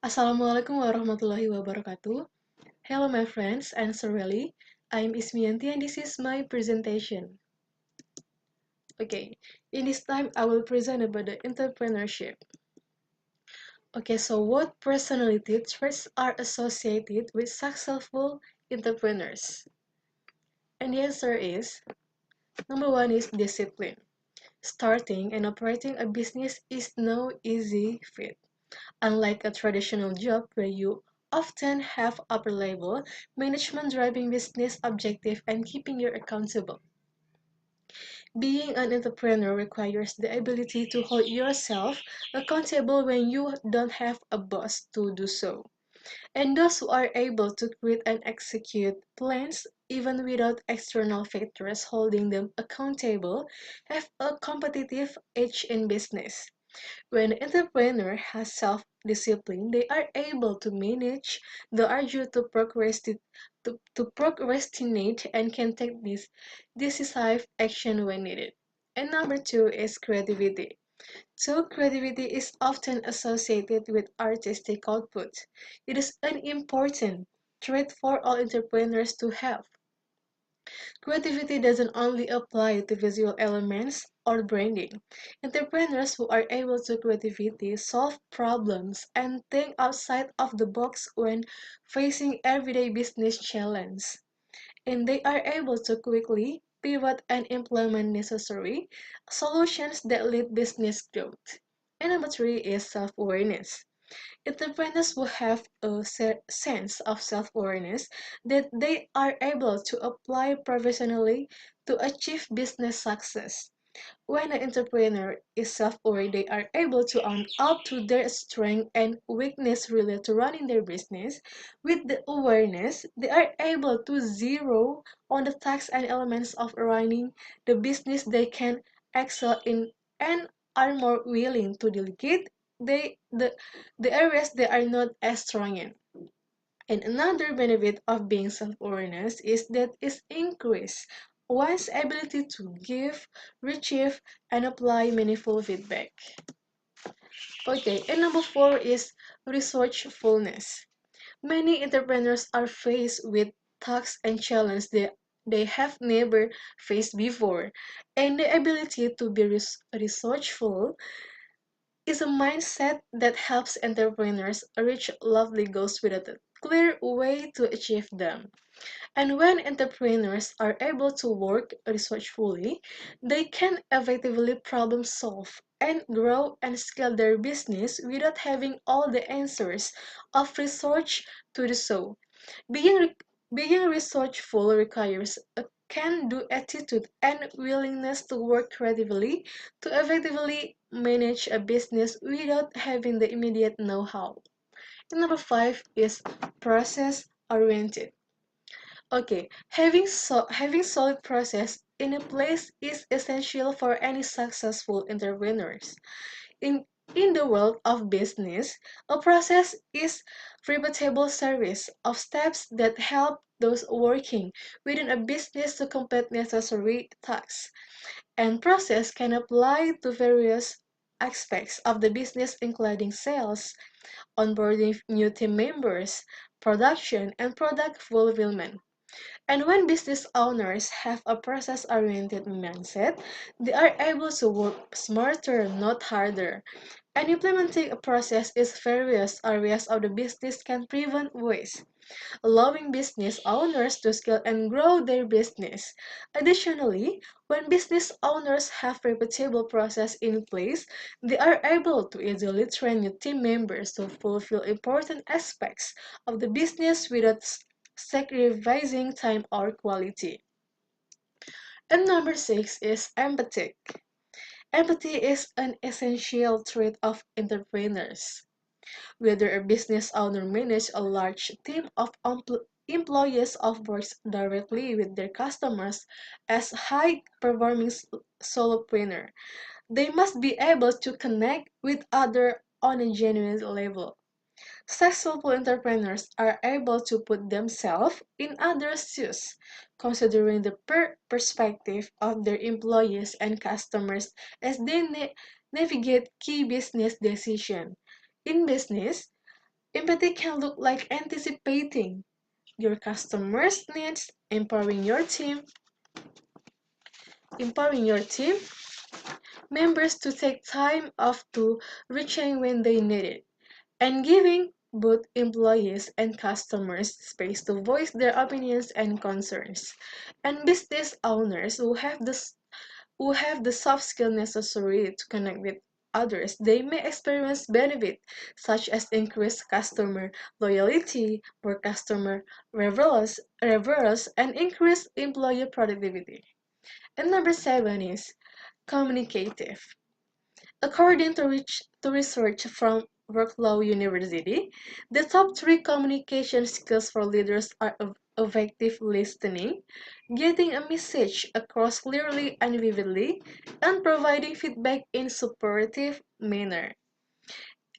Assalamualaikum warahmatullahi wabarakatuh. Hello my friends and Sorelli. I'm Ismiyanti and this is my presentation. Okay, in this time I will present about the entrepreneurship. Okay, so what personality traits are associated with successful entrepreneurs? And the answer is, number one is discipline. Starting and operating a business is no easy feat. Unlike a traditional job where you often have upper level management driving business objective and keeping you accountable. Being an entrepreneur requires the ability to hold yourself accountable when you don't have a boss to do so. And those who are able to create and execute plans even without external factors holding them accountable have a competitive edge in business. When an entrepreneur has self-discipline, they are able to manage the urge to procrastinate and can take this decisive action when needed. And number two is creativity. So creativity is often associated with artistic output. It is an important trait for all entrepreneurs to have. Creativity doesn't only apply to visual elements or branding. Entrepreneurs who are able to creativity solve problems and think outside of the box when facing everyday business challenges. And they are able to quickly pivot and implement necessary solutions that lead business growth. And number three is self-awareness. Entrepreneurs will have a sense of self-awareness that they are able to apply professionally to achieve business success. When an entrepreneur is self-aware, they are able to own up to their strength and weakness related to running their business. With the awareness, they are able to zero on the tasks and elements of running the business they can excel in and are more willing to delegate they, the areas they are not as strong in. And another benefit of being self-awareness is that it increases one's ability to give, retrieve, and apply meaningful feedback. Okay, and number four is resourcefulness. Many entrepreneurs are faced with tasks and challenges they have never faced before, and the ability to be resourceful is a mindset that helps entrepreneurs reach lofty goals without a clear way to achieve them. And when entrepreneurs are able to work resourcefully, they can effectively problem solve and grow and scale their business without having all the answers of research to do so. Being, re- being resourceful requires a can-do attitude and willingness to work creatively to effectively manage a business without having the immediate know-how. And number five is process-oriented. Okay, having solid process in a place is essential for any successful entrepreneurs. In in the world of business, a process is repeatable series of steps that help those working within a business to complete necessary tasks. And process can apply to various aspects of the business including sales, onboarding new team members, production, and product fulfillment. And when business owners have a process oriented mindset, they are able to work smarter, not harder. And implementing a process in various areas of the business can prevent waste, allowing business owners to scale and grow their business. Additionally, when business owners have repeatable process in place, they are able to easily train new team members to fulfill important aspects of the business without sacrificing time or quality. And number six is empathy. Empathy is an essential trait of entrepreneurs. Whether a business owner manages a large team of employees or works directly with their customers as high-performing solopreneur, they must be able to connect with others on a genuine level. Successful entrepreneurs are able to put themselves in others' shoes, considering the perspective of their employees and customers as they navigate key business decisions. In business, Empathy can look like anticipating your customers' needs, empowering your team members to take time off to reaching when they need it, and giving both employees and customers space to voice their opinions and concerns. And business owners who have the soft skill necessary to connect with others, they may experience benefit such as increased customer loyalty, more customer referrals, and increased employee productivity. And number seven is communicative. According to research from Workflow University, the top three communication skills for leaders are effective listening, getting a message across clearly and vividly, and providing feedback in supportive manner.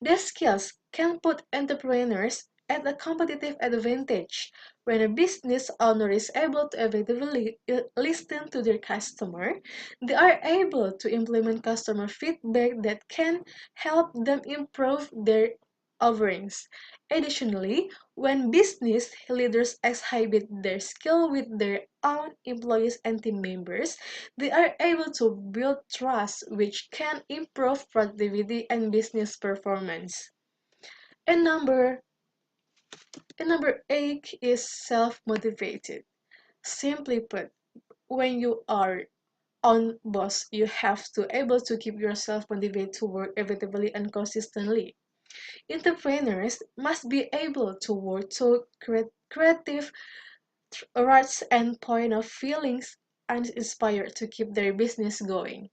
These skills can put entrepreneurs at a competitive advantage when a business owner is able to effectively listen to their customer. They are able to implement customer feedback that can help them improve their offerings. Additionally, when business leaders exhibit their skill with their own employees and team members, they are able to build trust, which can improve productivity and business performance. And number eight is self-motivated. Simply put, when you are on boss, you have to able to keep yourself motivated to work effectively and consistently. Entrepreneurs must be able to work to creative thoughts and point of feelings and inspired to keep their business going.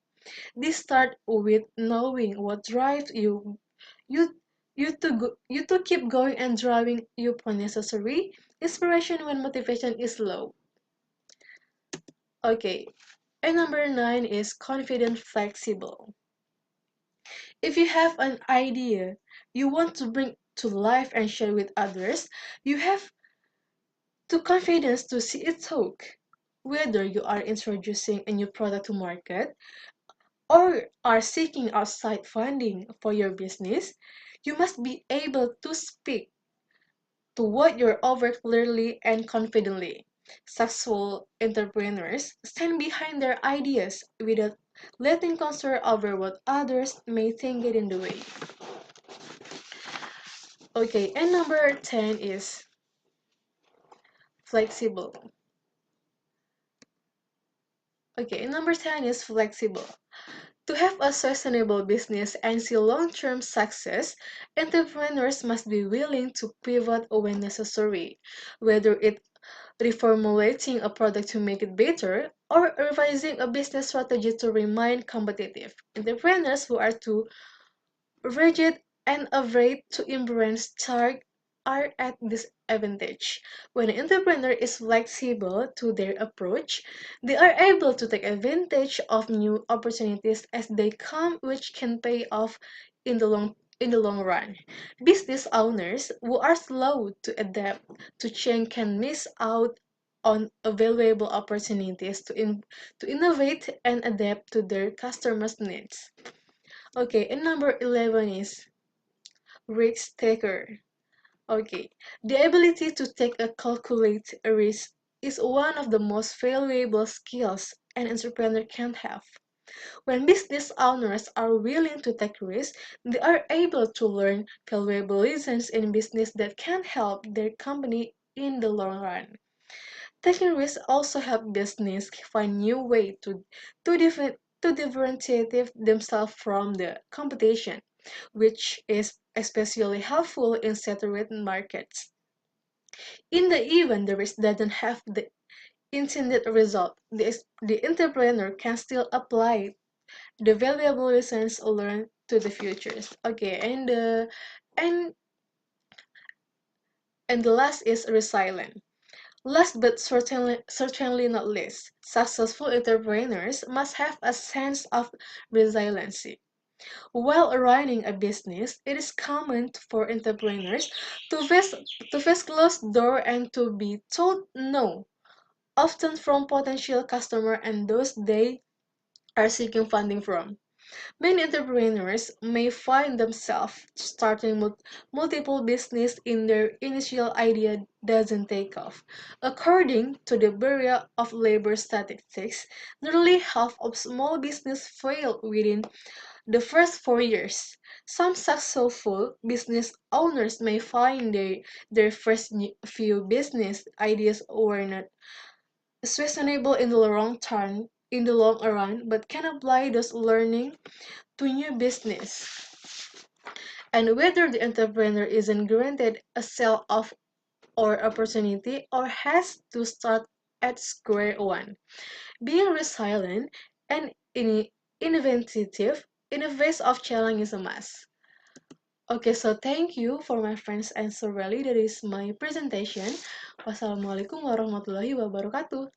This start with knowing what drives you you to keep going and driving you when necessary. Inspiration when motivation is low. Okay. And number nine is confident flexible. If you have an idea you want to bring to life and share with others, you have the confidence to see it through. Whether you are introducing a new product to market or are seeking outside funding for your business, you must be able to speak to what you're over clearly and confidently. Successful entrepreneurs stand behind their ideas without letting concern over what others may think get in the way. Okay, and number 10 is flexible. Okay, number 10 is flexible. To have a sustainable business and see long-term success, entrepreneurs must be willing to pivot when necessary, whether it's reformulating a product to make it better or revising a business strategy to remain competitive. Entrepreneurs who are too rigid and afraid to embrace change are at disadvantage. When an entrepreneur is flexible to their approach, they are able to take advantage of new opportunities as they come, which can pay off in the long run. Business owners who are slow to adapt to change can miss out on valuable opportunities to innovate and adapt to their customers' needs. Okay, and number 11 is risk taker. Okay, the ability to take a calculated risk is one of the most valuable skills an entrepreneur can have. When business owners are willing to take risks, they are able to learn valuable lessons in business that can help their company in the long run. Taking risks also help business find new ways to differentiate themselves from the competition, which is especially helpful in saturated markets. In the event the risk doesn't have the intended result, the entrepreneur can still apply the valuable lessons learned to the futures. Okay, and and the last is resilient. Last but certainly not least, successful entrepreneurs must have a sense of resiliency. While running a business, it is common for entrepreneurs to face closed door and to be told no, often from potential customer and those they are seeking funding from. Many entrepreneurs may find themselves starting multiple business in their initial idea doesn't take off. According to the Bureau of Labor Statistics, nearly half of small business fail within the first 4 years. Some successful business owners may find their first few business ideas were not sustainable in the long run, but can apply those learning to new business. And whether the entrepreneur isn't granted a sell off or opportunity or has to start at square one. Being resilient and innovative in the face of challenge is a must. Okay, so thank you for my friends and so really that is my presentation. Wassalamualaikum warahmatullahi wabarakatuh.